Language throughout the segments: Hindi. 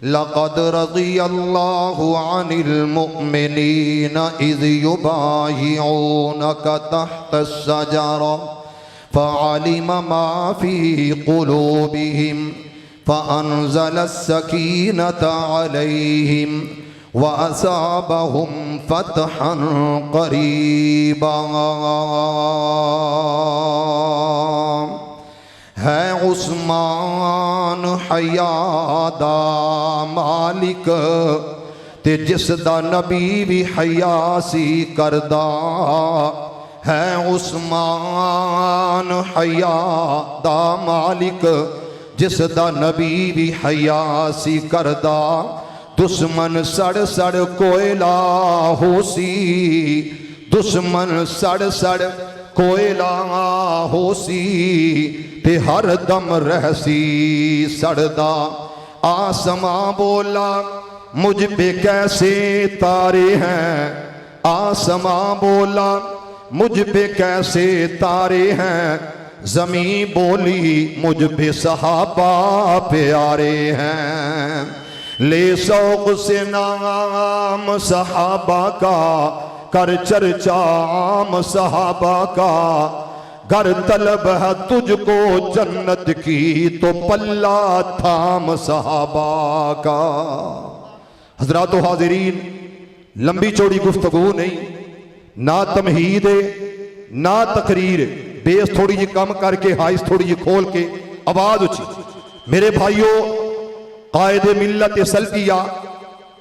लक़द रज़ियल्लाहु अनिल मुअमिनीना इज़ युबायिऊनका तहतश-शजरा फ़अलिम मा फ़ी क़ुलूबिहिम फ़अनज़लस-सकीनता अलैहिम वअसाबहुम फ़तहन क़रीबा। है उस्मान हयादा मालिक ते जिसदा नबी भी हयासी करदा। है उस्मान हयादा मालिक जिसदा नबी भी हयासी करदा। दुश्मन सड़ सड़ कोयला होसी, दुश्मन सड़ सड़ कोयला होसी ते हर दम रहसी सड़दा। आसमां बोला मुझ पे कैसे तारे हैं, आसमां बोला मुझ पे कैसे तारे हैं। ज़मीं बोली मुझ पे सहाबा प्यारे हैं। ले शौक़ से नाम सहाबा का कर चर्चा आम सहाबा का। गर तलब है तुझको जन्नत की तो पल्ला थाम सहाबा का। हज़रात हाज़रीन, लंबी चौड़ी गुफ्तगू नहीं, ना तमहीद ना तकरीर, बेस थोड़ी जी कम करके हाइस थोड़ी जी खोल के आवाज उची। मेरे भाइयों, कायद मिल्लत सल्फिया,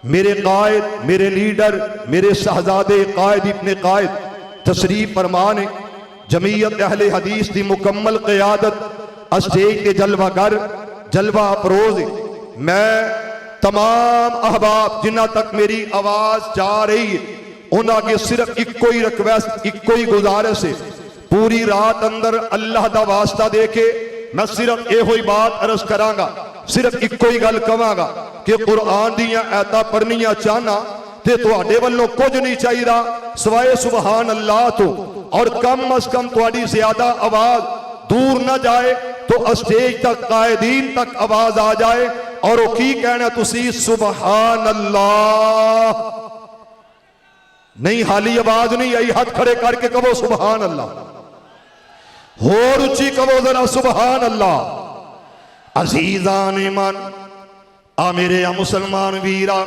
मेरे कायद, मेरे लीडर, मेरे शहजादे कायद इब्ने कायद तशरीफ फरमाने जमीयत अहले हदीस की मुकम्मल क़यादत स्टेज के जलवागर जलवा अफरोज। मैं तमाम अहबाब जिन्ना तक मेरी आवाज जा रही है उन्होंने सिर्फ इको ही रिक्वेस्ट, इको ही गुजारिश है। पूरी रात अंदर अल्लाह का वास्ता दे के मैं सिर्फ यो ही बात अर्ज करांगा, सिर्फ इको ही गल कहांगा कि कुरान दियां आयतां पढ़नियां चाहना ते तुहाडे वल्लों कुछ नहीं चाहिए सिवाय सुबहान अल्लाह तो। और कम अज कम तुहाडी ज्यादा आवाज दूर न जाए तो स्टेज तक कायदीन तक आवाज आ जाए और वो की कहना तुसी सुबहान अल्लाह। नहीं हाली आवाज नहीं आई, हाथ खड़े करके कहो सुबहान अल्लाह, होर उच्ची कहो जरा सुबहान अल्लाह। अजीजान मन आ मेरे आ मुसलमान वीरा,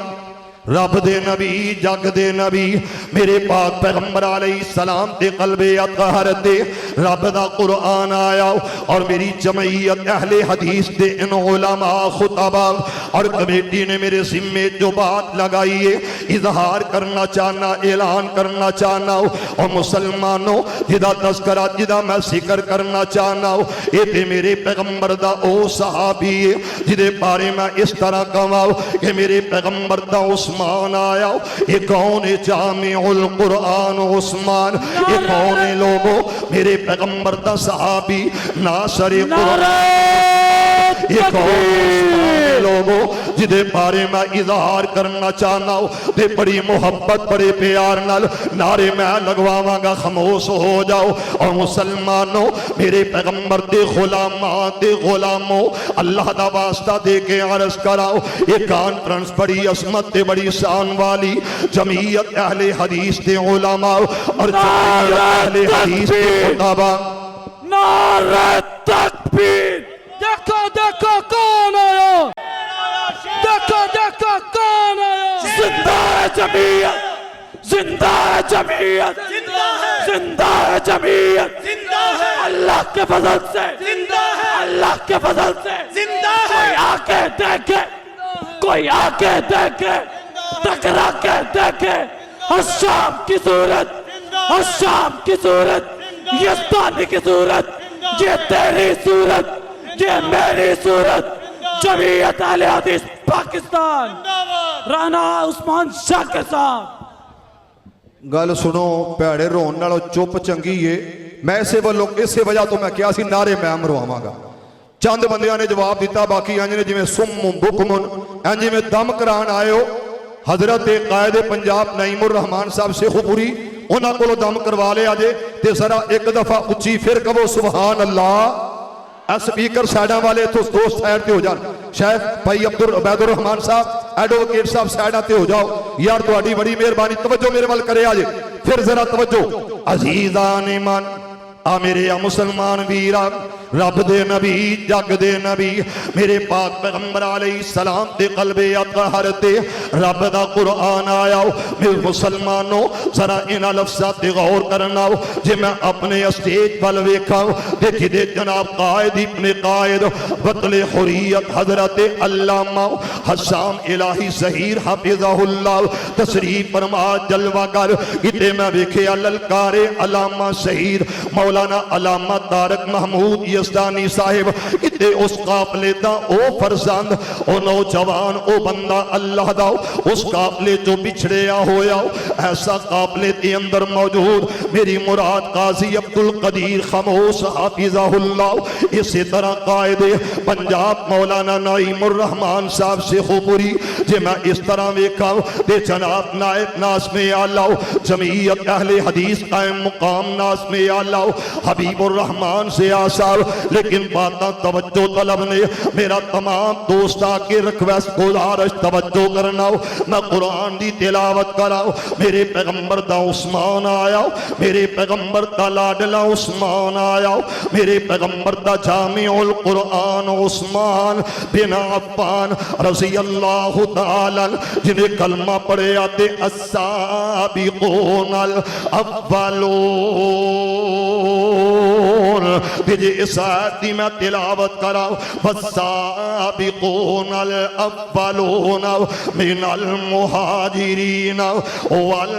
रब दे नबी जग दे नबी मेरे पाक पैगंबर अलैहिस्सलाम दे कल्बे अतहर दे रब दा कुरान आया और मेरी जमईयत अहले हदीस दे इन उलमा खुतबा और कमेटी ने मेरे जिम्मे जो बात लगाई है इजहार करना चाहना, ऐलान करना चाहना और मुसलमानों जिदा तस्करा जिदा मैं जिक्र करना चाहना ये ते मेरे पैगंबर दा ओ सहाबी है जिदे बारे मैं इस तरह कहां कि मेरे पैगंबर दा उस्मान आया। ये कौन है जामिउल कुरान उस्मान, ये कौन है लोगों मेरे पैगंबर दा सहाबी नासरे कुरान। ये कौन लोगों जिदे बारे मैं इजहार करना चाहना ते बड़ी मोहब्बत बड़े प्यार नाल नारे मैं लगवावांगा, खामोश हो जाओ। और मुसलमानों मेरे पैगंबर दे गुलामों अल्लाह दा वास्ता दे के अर्ज कराओ ये कॉन्फ्रेंस बड़ी असमत ते बड़ी शान वाली जमीयत अहले हदीस दे उलमा और जमीयत अहले हदीस दे खुतबा। नारे तकबीर। देखो देखो कौन आया, देखो देखो कौन आया। जिंदा है जमीयत, जिंदा है जमीयत, जिंदा है जमीयत, अल्लाह के फजल से जिंदा है, अल्लाह के फजल से जिंदा है। कोई आके देखे, कोई आके देखे, टकरा के देखे शाम की सूरत, शाम की सूरत, ये पानी की सूरत, ये तेरी सूरत, ये मेरी सूरत। जमीयत अहले हदीस पाकिस्तान, राना उस्मान शाह के साथ। गल सुनो, भैड़े रोन नालों चुप चंगी है। मैं इसे वालों इसे वजह तो मैं क्या सी नारे मैं मरवावांगा। चंद बंदियां ने जवाब दिता, बाकी इंज ने जिवें सुम्म बुकमुन इंज जिवें दम करान आए हो। हजरत कायदे पंजाब नईमुर रहमान साहब शेखुपुरी उन्होंने को दम करवा लिया जे ते जरा एक दफा उच्ची फिर कहो सुबहान अल्लाह। स्पीकर साइडा वाले तो दोस्त साइड ते हो जान, शेख भाई अब्दुल उबैदुर रहमान साहब एडवोकेट साहब साइडा ते हो जाओ यार, तुहाडी बड़ी मेहरबानी। तवज्जो मेरे वाल करे आज फिर जरा तवज्जो। अजीजान ईमान आ मेरे आ मुसलमान वीरा, रब दे नबी जग दे नबी मेरे पाक पैगंबर अलैहिस्सलाम दे कल्बे अतहर ते रब दा कुरान आया। मेरे मुसलमानों जरा इन्हां लफ्ज़ां ते गौर करना। जे मैं अपने स्टेज वाल वेखा देखी दे जनाब कायद इब्ने कायद वतले हुर्रियत हजरत अल्लामा हस्सान इलाही ज़हीर हाफिज़हुल्लाह तशरीफ फरमा जलवागर। किते मैं वेखिया ललकारे अलामा शहीद मौलाना अलामा तारक महमूद यज़दानी साहिब। किते उस काफले दा ओ फरजंद ओ नौजवान ओ बंदा अल्लाह दा उस काफले जो बिछड़िया होया ऐसा काफले के अंदर मौजूद मेरी मुराद काजी अब्दुल कदीर खामोश हाफिज़हुल्लाह। इसी तरह कायदे पंजाब मौलाना नाइमुर रहमान साहब से खुपुरी। जे मैं इस तरह वेखा ते जनाब नायब नास में आला जमीयत अहले हदीस कायम मुकाम नास में आला हबीबुर रहमान से आसाब। लेकिन बात तवज्जो तलब ने मेरा तमाम दोस्त आके रिक्वेस्ट गुजारिश तवज्जो करना। मैं कुरान दी तिलावत कराओ। मेरे पैगंबर दा उस्मान आया, मेरे पैगंबर दा लाडला उस्मान आया, मेरे पैगंबर दा जामिउल कुरान उस्मान बिन अफ्फान रज़ी अल्लाह तआला जिन्हें कलमा पढ़िया ते अस्साबिकूनल अव्वलून। तुझे इस आयत दी मैं तिलावत कराऊं। वस्साबिकूनल अव्वलून मिनल मुहाजिरीन वल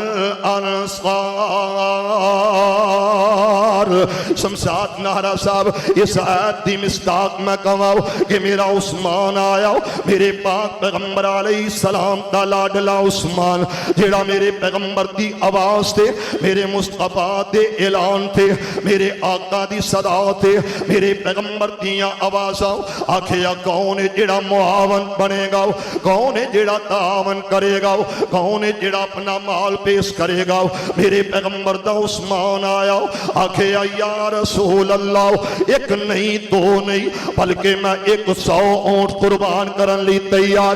अंसार। शमशाद नारा साहब इस आयत दी मिस्ताक मैं कवाऊं कि मेरा उस्मान आया, मेरे पाक पैगंबर अलैहिस्सलाम दा लाडला उस्मान जेड़ा मेरे पैगंबर दी आवाज थे, मेरे मुस्तफा दे ऐलान थे, मेरे आका दी सदा थे, मेरे पैगंबर दियां आवाज़ां आखिया कौन है जेड़ा मुआवन बनेगा, कौन है जेड़ा तावन करेगा, कौन है जेड़ा अपना माल पेश करेगा। मेरे पैगंबर दा उस्मान आया आखिया या रसूल अल्लाह एक नहीं दो नहीं बल्कि मैं 100 ऊंट कुर्बान करने लिए तैयार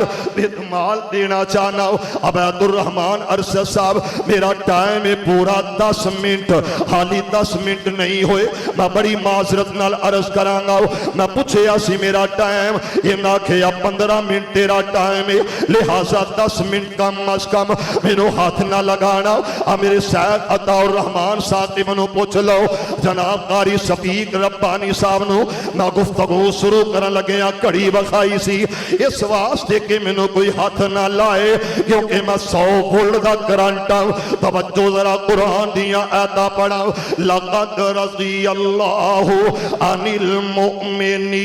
माल देना चाहना। अबैदुर रहमान अरशद साहब मेरा टाइम है पूरा 10 मिनट, हाली 10 मिनट नहीं होए। मैं बड़ी माजरत नाल अर्ज करांगा। मैं पूछया सी मेरा टाइम, इन्हें आखिया 15 मिनट तेरा टाइम है, लिहाजा 10 मिनट कम अज कम मैनू हाथ ना लगाना। मेरे सैयद अताउर रहमान साहब मैनू पूछ लो, जनाब कारी शफीक रब्बानी साहब नू मैं गुफ्तगू शुरू करन लग्या घड़ी विखाई सी इस वास्ते कि मैनू कोई हाथ ना लाए क्योंकि मैं 100 वोल्ट दा करंट हूं। तवज्जो जरा कुरान दियां आयतां पढ़ा। लक़द रज़ी अल्लाहु अनिल मुमिनीन।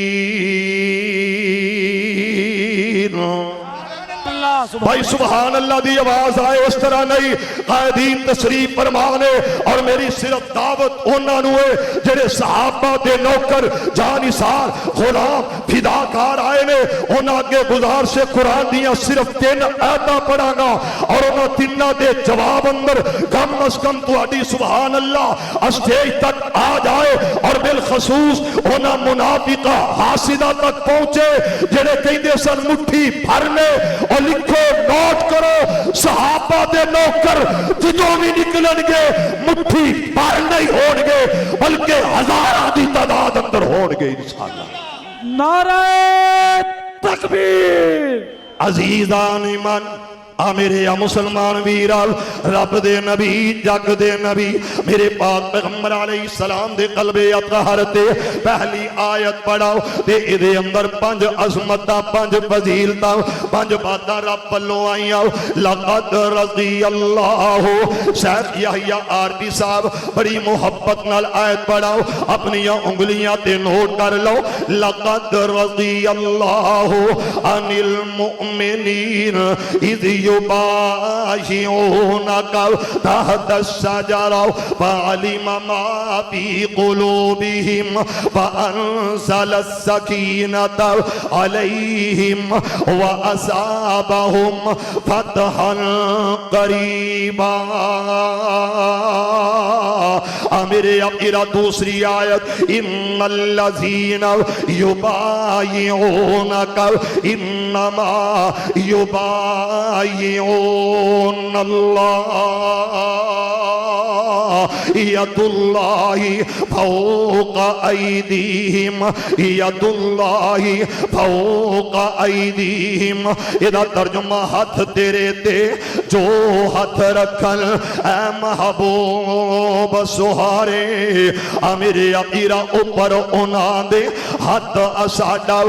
भाई सुभान अल्लाह दी आवाज आए उस तरह नहीं। कायदीन तशरीफ फरमाने और मेरी सिर्फ दावत उन्होंने है जेड़े सहाबा दे नौकर जानिसार गुलाम फिदाकार आए ने। उन्होंने अगे गुजार से कुरान दियां सिर्फ 3 आयतां पढ़ांगा और उन्होंने तिन्ना दे जवाब अंदर कम अज कम तुहाडी सुभान अल्लाह स्टेज तक आ जाए और बिलखसूस उन्होंने मुनाफिका हासिदा तक पहुंचे जेड़े कहंदे सन मुट्ठी भरने और लिखो नोट करो सहाबा दे नौकर जो भी निकलणगे मुट्ठी भर नहीं होणगे बल्कि हजारां दी तादाद अंदर होणगे इंशाअल्लाह। नारे तकबीर। अजीजान ईमान आ मेरे आ मुसलमान वीरा, रब दे नबी जग दे नबी मेरे पाक पैगंबर अलैहिस्सलाम दे कल्बे अतहर ते पहली आयत पढ़ाओ ते इहदे अंदर 5 अज़मतां 5 फजीलतां 5 बातां रब वल्लों आईयां। लक़द रज़ी अल्लाहु शायद यहया आरबी साहब बड़ी मुहब्बत नाल आयत पढ़ाओ, अपनियां उंगलियां ते नोट कर लो। लक़द रज़ी अल्लाहु अनिल मुमिनीन इज़ युबाहिऊनका तहत अश-शजरा फअलिम मा फी कुलूबिहिम फअनज़ल अस-सकीनता अलैहिम व असाबहुम फतहन करीबा। आमिर अकीरा दूसरी आयत इन्नल्लज़ीना युबायिऊनका इन्नमा युबायिऊनल्लाह यदुल्लाहि फौका ऐदीहिम यदुल्लाहि फौका ऐदीहिम। इहदा तर्जुमा हथ तेरे ते जो हथ रखन ऐ महबूब सुहारे। आमिर अकीरा उपर उन्हां दे हथ साडा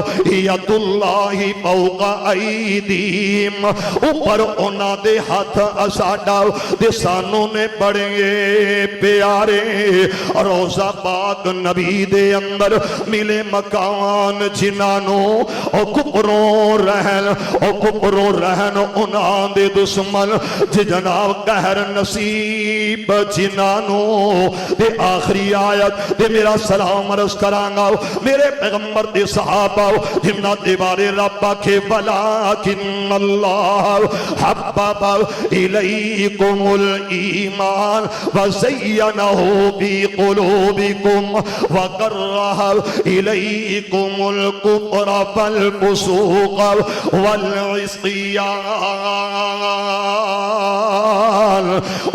यदुल्लाहि फौका ऐदीहिम उपर उन्हां दे हथ साडा ते सानू ने बड़े प्यारे। रोजा पाक नबी दे अंदर मिले मकान जिन्हों कुपरों रहन उन्हां दे दुश्मन जनाब कहर नसीब जिन्हों ते आखिरी आयत ते मेरा सलाम अर्ज करांगा मेरे पैगंबर दे सहाबा जिन्हां दे बारे रब आखे वलाकिन्नल्लाह हब्बबा इलैकुमुल ईमान व ज़य्यनहु फी कुलूबिकुम व करह इलैकुमुल कुफ्र वल फुसूक वल इस्यान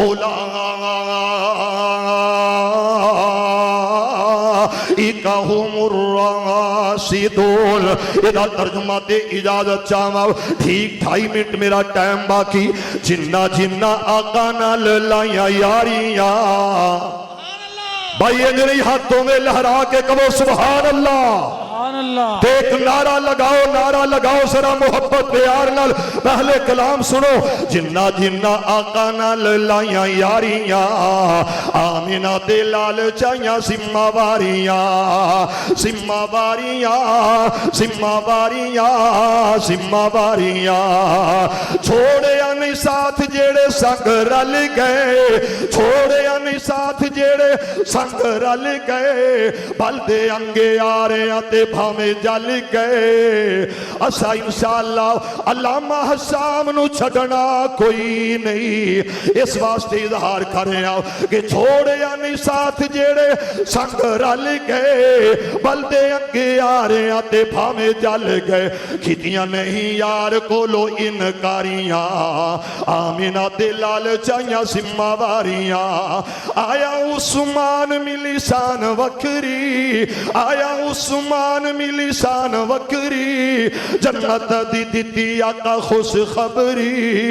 उलाइका हुमुर राशिदून। इहदा तर्जुमा ते इजाजत चाहवां ठीक 2.5 मिनट मेरा टाइम बाकी। जिन्ना जिन्ना आका नाल लाइया यारियां भाई अंजलि हाथों में लहरा के कहो सुभान अल्लाह। देख नारा लगाओ जरा मोहब्बत प्यार नाल पहले कलाम सुनो। जिन्ना जिन्ना आका नाल लाइया यारियां आमिना दे लाल चाइया सिम्मावारियां सिम्मावारियां सिम्मावारियां सिम्मावारियां छोड़िया नहीं साथ जेड़े संग रल गए छोड़िया नहीं साथ जेड़े संग रल गए बलदे अंगे आ रहे ते भावे जल गए। असा इंशाअल्लाह अल्लामा हसाम नु छड़ना कोई नहीं इस वास्ते इजहार कर रहे हैं कि छोड़िया नहीं साथ जेड़े संग रल गए बलदे अंगे आ रहे ते भावे जल गए। खितियां नहीं यार कोलो इनकारियां आमिना दे लाल चाइया सिम्मावारियां आया उस्मान मिली शान वखरी आया उस्मान मिली शान वखरी जन्नत दी दिती आका खुश खबरी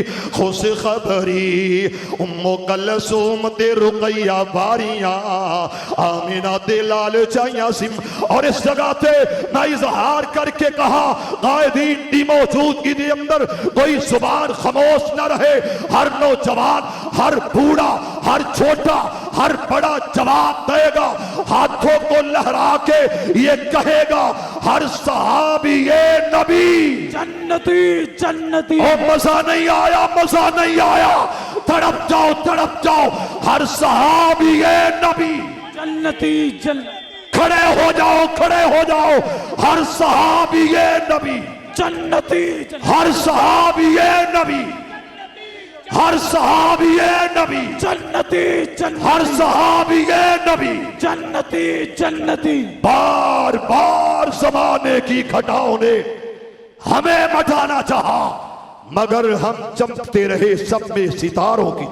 उम्मो कलसूम ते रुकैया बारियां आमिना दे लाल चाइया सिम। और इस जगह पे मैं इजहार करके कहा कायदीन की मौजूदगी के अंदर कोई जुबान खामोश न रहे। हर नौजवान हर बूढ़ा हर छोटा हर बड़ा जवाब देगा हाथों को लहरा के ये कहेगा हर सहाबी ये नबी जन्नती जन्नती। ओ मजा नहीं आया तड़प जाओ हर सहाबी ये नबी जन्नती खड़े हो जाओ हर सहाबी ये नबी जन्नती हर सहाबी ये नबी हर सहाबी ये नबी जन्नती हर सहाबी ये नबी जन्नती। बार बार जमाने की घटाओं ने हमें मचाना चाहा मगर हम चमकते रहे सब में सितारों की।